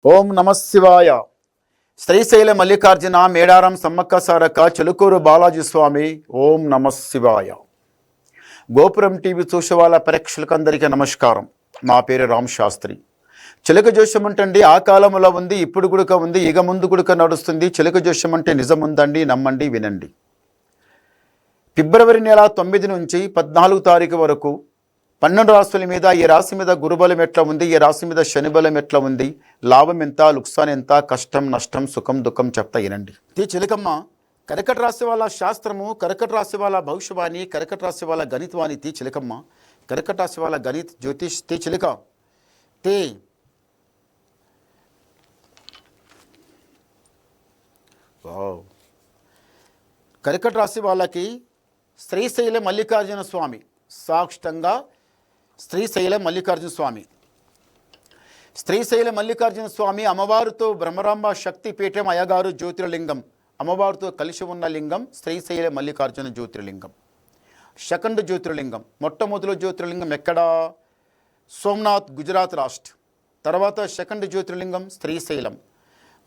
ఓం నమ శివాయ. శ్రీశైల మల్లికార్జున మేడారం సమ్మక్క సారక్క చిలుకూరు బాలాజీ స్వామి. ఓం నమ శివాయ. గోపురం టీవీ చూసే వాళ్ళ ప్రేక్షకులందరికీ నమస్కారం. నా పేరు రామ్ శాస్త్రి. చిలుక జోష్యం అంటండి ఆ కాలంలో ఉంది, ఇప్పుడు గుడుక ఉంది, ఇక ముందు గుడుక నడుస్తుంది. చిలుక జోష్యం అంటే నిజం ఉందండి, నమ్మండి, వినండి. ఫిబ్రవరి నెల 9 నుంచి 14 తారీఖు వరకు 12 రాశుల మీద ఈ రాశి మీద గురుబలం ఎట్లా ఉంది, ఈ రాశి మీద శనిబలం ఎట్లా ఉంది, లాభం ఎంత, లుక్సాన్ ఎంత, కష్టం నష్టం సుఖం దుఃఖం చెప్తా వినండి. తీ చిలకమ్మ కర్కట రాశి వాళ్ళ శాస్త్రము, కర్కట రాశి వాళ్ళ భవిష్యవాణి, కర్కట రాశి వాళ్ళ గణితవాణి. తీ చిలకమ్మ కర్కట రాశి వాళ్ళ గణిత్ జ్యోతిష్. తీ చిలక తే కర్కట రాశి వాళ్ళకి శ్రీశైల మల్లికార్జున స్వామి సాక్షంగా. శ్రీశైల మల్లికార్జున స్వామి, శ్రీశైల మల్లికార్జున స్వామి అమ్మవారితో బ్రహ్మరాంబ శక్తిపీఠం అయ్యగారు జ్యోతిర్లింగం, అమ్మవారితో కలిసి ఉన్న లింగం శ్రీశైల మల్లికార్జున జ్యోతిర్లింగం. సెకండ్ జ్యోతిర్లింగం, మొట్టమొదటి జ్యోతిర్లింగం ఎక్కడ? సోమనాథ్, గుజరాత్ రాష్ట్ర. తర్వాత సెకండ్ జ్యోతిర్లింగం శ్రీశైలం.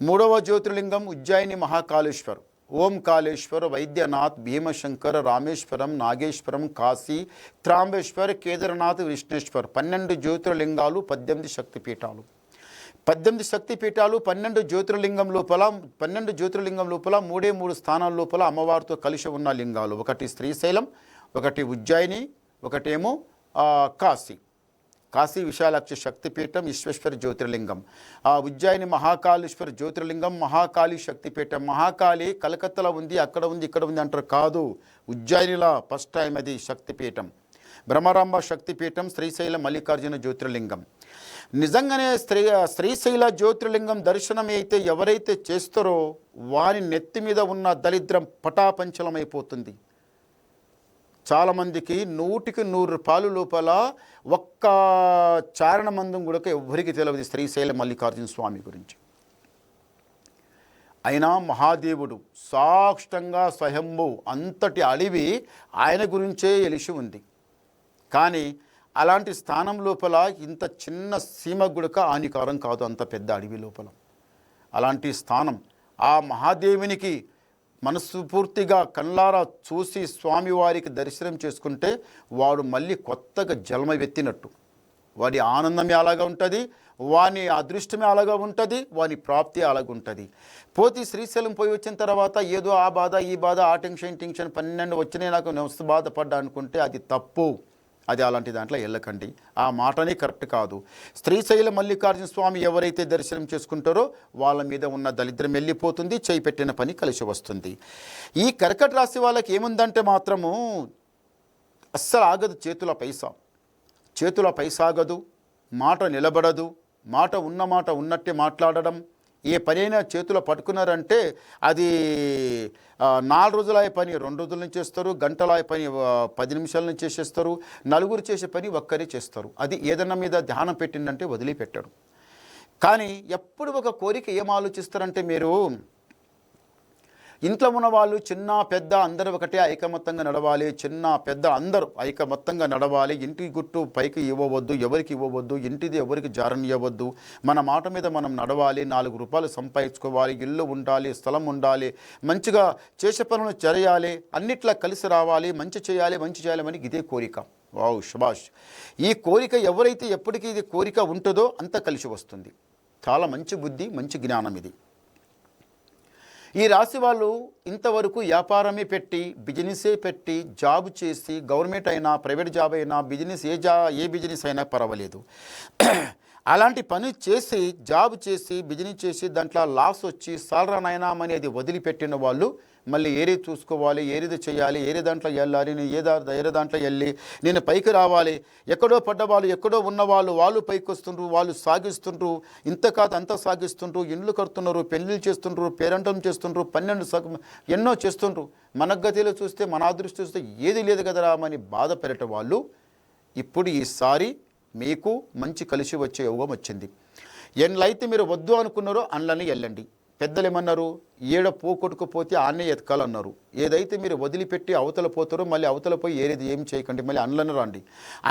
మూడవ జ్యోతిర్లింగం ఉజ్జయిని మహాకాళేశ్వర్, ఓంకాళేశ్వర్, వైద్యనాథ్, భీమశంకర్, రామేశ్వరం, నాగేశ్వరం, కాశీ, త్రాంబేశ్వర్, కేదార్నాథ్, విష్ణేశ్వర్. 12 జ్యోతిర్లింగాలు, 18 శక్తిపీఠాలు. 18 శక్తిపీఠాలు, 12 జ్యోతిర్లింగం లోపల 12 జ్యోతిర్లింగం లోపల 3 స్థానాల లోపల అమ్మవారితో కలిసి ఉన్న లింగాలు. ఒకటి శ్రీశైలం, ఒకటి ఉజ్జయిని, ఒకటేమో కాశీ. కాశీ విశాలాక్షి శక్తిపీఠం, విశ్వేశ్వర జ్యోతిర్లింగం. ఉజ్జయిని మహాకాళేశ్వర జ్యోతిర్లింగం, మహాకాళి శక్తిపీఠం. మహాకాళి కలకత్తాలో ఉంది, అక్కడ ఉంది, ఇక్కడ ఉంది అంటారు, కాదు. ఉజ్జయినిలో ఫస్ట్ టైం అది శక్తిపీఠం. బ్రహ్మరాంబ శక్తిపీఠం, శ్రీశైల మల్లికార్జున జ్యోతిర్లింగం. నిజంగానే శ్రీశైల జ్యోతిర్లింగం దర్శనం అయితే ఎవరైతే చేస్తారో వారి నెత్తి మీద ఉన్న దరిద్రం పటాపంచలమైపోతుంది. చాలామందికి 100కి 100 రూపాయలు లోపల ఒక్క చారణమందం కూడా ఎవ్వరికి తెలియదు శ్రీశైల మల్లికార్జున స్వామి గురించి. అయినా మహాదేవుడు సాక్షంగా స్వయంభూ అంతటి అడవి ఆయన గురించే ఎలిసి ఉంది. కానీ అలాంటి స్థానం లోపల ఇంత చిన్న సీమ గుడక హానికారం కాదు, అంత పెద్ద అడవి లోపల అలాంటి స్థానం. ఆ మహాదేవునికి మనస్ఫూర్తిగా కళ్ళారా చూసి స్వామివారికి దర్శనం చేసుకుంటే వాడు మళ్ళీ కొత్తగా జన్మవెత్తినట్టు. వాడి ఆనందమే అలాగా ఉంటుంది, వాని అదృష్టమే అలాగా ఉంటుంది, వాని ప్రాప్తి అలాగ ఉంటుంది. పోతే శ్రీశైలం పోయి వచ్చిన తర్వాత ఏదో ఆ బాధ ఈ బాధ ఆ టెన్షన్ 12 వచ్చినాయి నాకు నమస్తు బాధపడ్డా అనుకుంటే అది తప్పు. అది అలాంటి దాంట్లో వెళ్ళకండి, ఆ మాటనే కరెక్ట్ కాదు. శ్రీశైల మల్లికార్జున స్వామి ఎవరైతే దర్శనం చేసుకుంటారో వాళ్ళ మీద ఉన్న దరిద్రం వెళ్ళిపోతుంది, చేయి పెట్టిన పని కలిసి వస్తుంది. ఈ కర్కట రాశి వాళ్ళకి ఏముందంటే మాత్రము అస్సలు ఆగదు, చేతుల పైసా ఆగదు, మాట నిలబడదు, మాట ఉన్న మాట ఉన్నట్టే మాట్లాడడం. ఏ పనైనా చేతులు పట్టుకున్నారంటే అది 4 రోజుల పని 2 రోజుల నుంచి చేస్తారు, గంటల పని 10 నిమిషాల నుంచి చేసేస్తారు, నలుగురు చేసే పని ఒక్కరే చేస్తారు. అది ఏదన్నా మీద ధ్యానం పెట్టిందంటే వదిలిపెట్టరు. కానీ ఎప్పుడు ఒక కోరిక ఏం ఆలోచిస్తారంటే, మీరు ఇంట్లో ఉన్న వాళ్ళు చిన్న పెద్ద అందరూ ఒకటే ఐకమత్యంగా నడవాలి, చిన్న పెద్ద అందరూ ఐకమత్యంగా నడవాలి. ఇంటి గుట్టు పైకి ఇవ్వవద్దు, ఎవరికి ఇవ్వవద్దు, ఇంటిది ఎవరికి జారనివ్వద్దు, మన మాట మీద మనం నడవాలి, 4 రూపాయలు సంపాదించుకోవాలి, ఇల్లు ఉండాలి, స్థలం ఉండాలి, మంచిగా చేసే పనులు చేయాలి, అన్నిట్లా కలిసి రావాలి, మంచి చేయాలి అని ఇదే కోరిక. వావ్ శభాష్. ఈ కోరిక ఎవరైతే ఎప్పటికీ ఇది కోరిక ఉంటుందో అంత కలిసి వస్తుంది. చాలా మంచి బుద్ధి, మంచి జ్ఞానం ఇది. ఈ రాశి వాళ్ళు ఇంతవరకు వ్యాపారమే పెట్టి, బిజినెసే పెట్టి, జాబ్ చేసి, గవర్నమెంట్ అయినా ప్రైవేట్ జాబ్ అయినా బిజినెస్ ఏ బిజినెస్ అయినా పర్వాలేదు, అలాంటి పని చేసి జాబ్ చేసి బిజినెస్ చేసి దాంట్లో లాస్ వచ్చి సాలరానైనా అని అది వదిలిపెట్టిన వాళ్ళు మళ్ళీ ఏది చూసుకోవాలి, ఏది చేయాలి, ఏది దాంట్లో వెళ్ళాలి, నేను ఏదో దాంట్లో వెళ్ళి నేను పైకి రావాలి, ఎక్కడో పడ్డవాళ్ళు ఎక్కడో ఉన్నవాళ్ళు వాళ్ళు పైకి వస్తుండ్రు, వాళ్ళు సాగిస్తుండ్రు, ఇంత కాదు అంత సాగిస్తుండ్రు, ఇండ్లు కడుతున్నారు, పెళ్ళిళ్ళు చేస్తుండ్రు, పేరంటం చేస్తుండ్రు, 12 ఎన్నో చేస్తుండ్రు. మన గతిలో చూస్తే మన అదృష్టి చూస్తే ఏది లేదు కదరా అని బాధపడేట వాళ్ళు ఇప్పుడు ఈసారి మీకు మంచి కలిసి వచ్చే యోగం వచ్చింది. ఎన్లైతే మీరు వద్దు అనుకున్నారో అందులోనే వెళ్ళండి. పెద్దలు ఏమన్నారు, ఏడ పోగొట్టుకుపోతే ఆన్నే ఎతకాలన్నారు. ఏదైతే మీరు వదిలిపెట్టి అవతల పోతారో మళ్ళీ అవతల పోయి ఏది ఏం చేయకండి, మళ్ళీ అండ్లను రండి.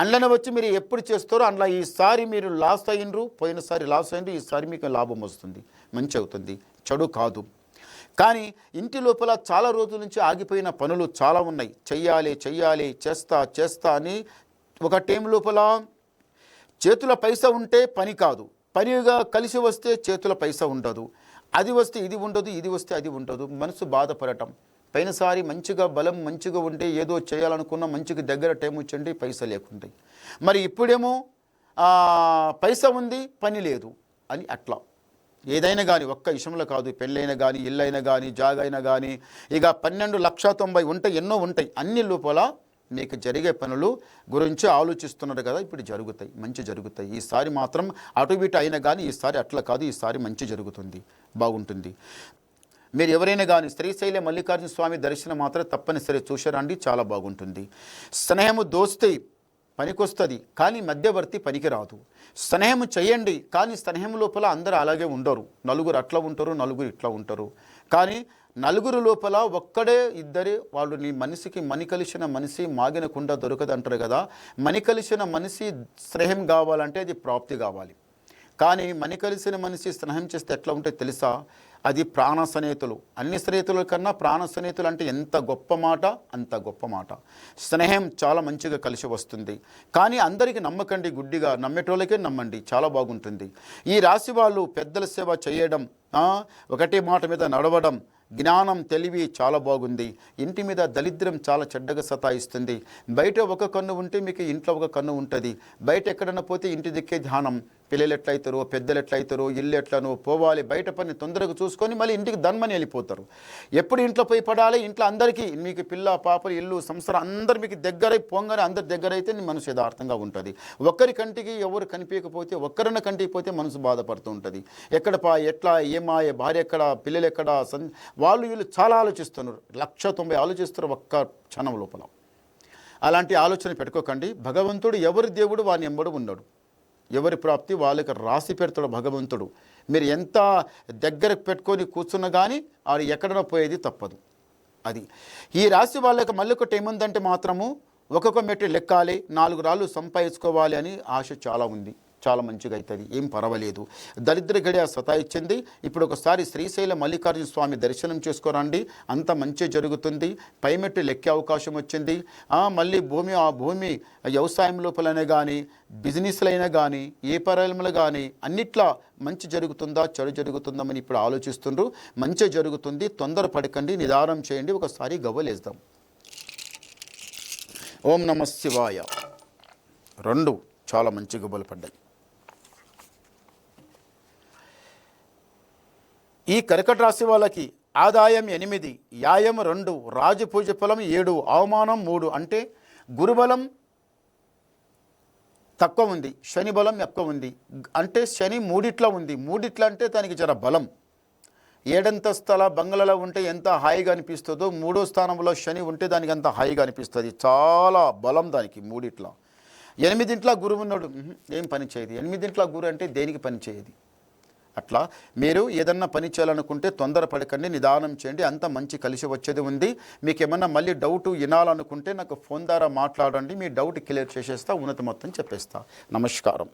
అండ్లను వచ్చి మీరు ఎప్పుడు చేస్తారో అందులో ఈసారి మీరు లాస్ అయినరు, పోయినసారి లాస్ అయినరు, ఈసారి మీకు లాభం వస్తుంది, మంచి అవుతుంది, చెడు కాదు. కానీ ఇంటి లోపల చాలా రోజుల నుంచి ఆగిపోయిన పనులు చాలా ఉన్నాయి. చెయ్యాలి చేస్తా అని ఒక టైం లోపల చేతుల పైసా ఉంటే పని కాదు, పనిగా కలిసి వస్తే చేతుల పైసా ఉండదు, అది వస్తే ఇది ఉండదు, ఇది వస్తే అది ఉండదు, మనసు బాధపడటం. పోయినసారి మంచిగా బలం మంచిగా ఉంటే ఏదో చేయాలనుకున్న మంచిగా దగ్గర టైం వచ్చండి, పైసా లేకుండే. మరి ఇప్పుడేమో పైసా ఉంది పని లేదు అని అట్లా. ఏదైనా కానీ ఒక్క విషయంలో కాదు, పెళ్ళైనా కానీ ఇల్లైనా కానీ జాగైనా కానీ ఇక 12,90,000 ఉంటాయి, ఎన్నో ఉంటాయి. అన్ని లోపల మీకు జరిగే పనులు గురించి ఆలోచిస్తున్నారు కదా, ఇప్పుడు జరుగుతాయి, మంచి జరుగుతాయి. ఈసారి మాత్రం అటు ఇటు అయినా కానీ ఈసారి అట్లా కాదు, ఈసారి మంచి జరుగుతుంది, బాగుంటుంది. మీరు ఎవరైనా కానీ శ్రీశైల మల్లికార్జున స్వామి దర్శనం మాత్రం తప్పనిసరి చూశారండి, చాలా బాగుంటుంది. స్నేహము దోస్తే పనికొస్తుంది కానీ మధ్యవర్తి పనికి రాదు. స్నేహం చేయండి కానీ స్నేహం లోపల అందరూ అలాగే ఉండరు, నలుగురు అట్లా ఉంటారు, నలుగురు ఇట్లా ఉంటారు. కానీ నలుగురు లోపల ఒక్కడే ఇద్దరే వాళ్ళు. నీ మనిషికి మని కలిసిన మనిషి మాగిన కుండ దొరకదు అంటారు కదా. మని కలిసిన మనిషి స్నేహం కావాలంటే అది ప్రాప్తి కావాలి. కానీ మని కలిసిన మనిషి స్నేహం చేస్తే ఎట్లా ఉంటే తెలుసా, అది ప్రాణ స్నేహితులు. అన్ని స్నేహితుల కన్నా ప్రాణ స్నేహితులు అంటే ఎంత గొప్ప మాట, అంత గొప్ప మాట. స్నేహం చాలా మంచిగా కలిసి వస్తుంది. కానీ అందరికీ నమ్మకండి, గుడ్డిగా నమ్మేటోళ్ళకే నమ్మండి, చాలా బాగుంటుంది. ఈ రాశి వాళ్ళు పెద్దల సేవ చేయడం, ఒకటే మాట మీద నడవడం, జ్ఞానం తెలివి చాలా బాగుంది. ఇంటి మీద దరిద్రం చాలా చెడ్డగా సతాయిస్తుంది. బయట ఒక కన్ను ఉంటే మీకు ఇంట్లో ఒక కన్ను ఉంటుంది. బయట ఎక్కడన్నా పోతే ఇంటి దిక్కే ధ్యానం, పిల్లలు ఎట్లయితారో పెద్దలు ఎట్లయితారో ఇల్లు ఎట్లనో పోవాలి, బయట పని తొందరగా చూసుకొని మళ్ళీ ఇంటికి ధన్మని వెళ్ళిపోతారు. ఎప్పుడు ఇంట్లో పోయి పడాలి, ఇంట్లో అందరికీ మీకు పిల్ల పాపలు ఇల్లు సంసారం అందరు మీకు దగ్గర పోగానే అందరి దగ్గర అయితే నీ మనసు యథార్థంగా ఉంటుంది. ఒక్కరి కంటికి ఎవరు కనిపించకపోతే ఒక్కరిన కంటికి పోతే మనసు బాధపడుతూ ఉంటుంది. ఎక్కడ ఎట్లా ఏమాయ భార్య ఎక్కడ పిల్లలు ఎక్కడ వాళ్ళు వీళ్ళు చాలా ఆలోచిస్తున్నారు. 190 ఆలోచిస్తారు ఒక్క క్షణం లోపల. అలాంటి ఆలోచన పెట్టుకోకండి. భగవంతుడు ఎవరి దేవుడు వాని ఎంబడు ఉన్నాడు, ఎవరి ప్రాప్తి వాళ్ళకి రాసి పెడతాడు భగవంతుడు. మీరు ఎంత దగ్గరకు పెట్టుకొని కూర్చున్నా కానీ ఆడు ఎక్కడైనా పోయేది తప్పదు. అది ఈ రాశి వాళ్ళకి మళ్ళీ ఒకటి ఏముందంటే మాత్రము ఒక్కొక్క మెట్టు లెక్కాలి, 4 రాళ్ళు సంపాదించుకోవాలి అని ఆశ చాలా ఉంది. చాలా మంచిగా అవుతుంది, ఏం పర్వాలేదు. దరిద్ర గడియ సతాయిచ్చింది. ఇప్పుడు ఒకసారి శ్రీశైల మల్లికార్జున స్వామి దర్శనం చేసుకోరండి, అంత మంచి జరుగుతుంది. పైమెట్టు లెక్కే అవకాశం వచ్చింది. మళ్ళీ ఆ భూమి వ్యవసాయం లోపలనే కానీ బిజినెస్లైనా కానీ ఏ పరంలో కానీ అన్నిట్లా మంచి జరుగుతుందా చెడు జరుగుతుందామని ఇప్పుడు ఆలోచిస్తుండ్రు. మంచి జరుగుతుంది, తొందర పడకండి, నిదానం చేయండి. ఒకసారి గవ్వలేద్దాం. ఓం నమ శివాయ. 2 చాలా మంచి గవ్వలు పడ్డాయి. ఈ కర్కట రాశి వాళ్ళకి ఆదాయం 8, యాయం 2, రాజపూజ ఫలం 7, అవమానం 3. అంటే గురుబలం తక్కువ ఉంది, శని బలం ఎక్కువ ఉంది. అంటే శని 3 ఉంది. 3 అంటే దానికి జర బలం. 7 స్థల బంగ్లాలో ఉంటే ఎంత హాయిగా అనిపిస్తుందో 3వ స్థానంలో శని ఉంటే దానికి అంత హాయిగా అనిపిస్తుంది. చాలా బలం దానికి 3. 8 గురువు ఉన్నాడు, ఏం పని చేయదు. 8 గురు అంటే దేనికి పని చేయదు. అట్లా మీరు ఏదన్నా పని చేయాలనుకుంటే తొందర పడకండి, నిదానం చేయండి, అంత మంచి కలిసి వచ్చేది ఉంది. మీకు ఏమన్నా మళ్ళీ డౌట్ వినాలనుకుంటే నాకు ఫోన్ ద్వారా మాట్లాడండి, మీ డౌట్ క్లియర్ చేసేస్తా, ఉన్నత మొత్తం చెప్పేస్తా. నమస్కారం.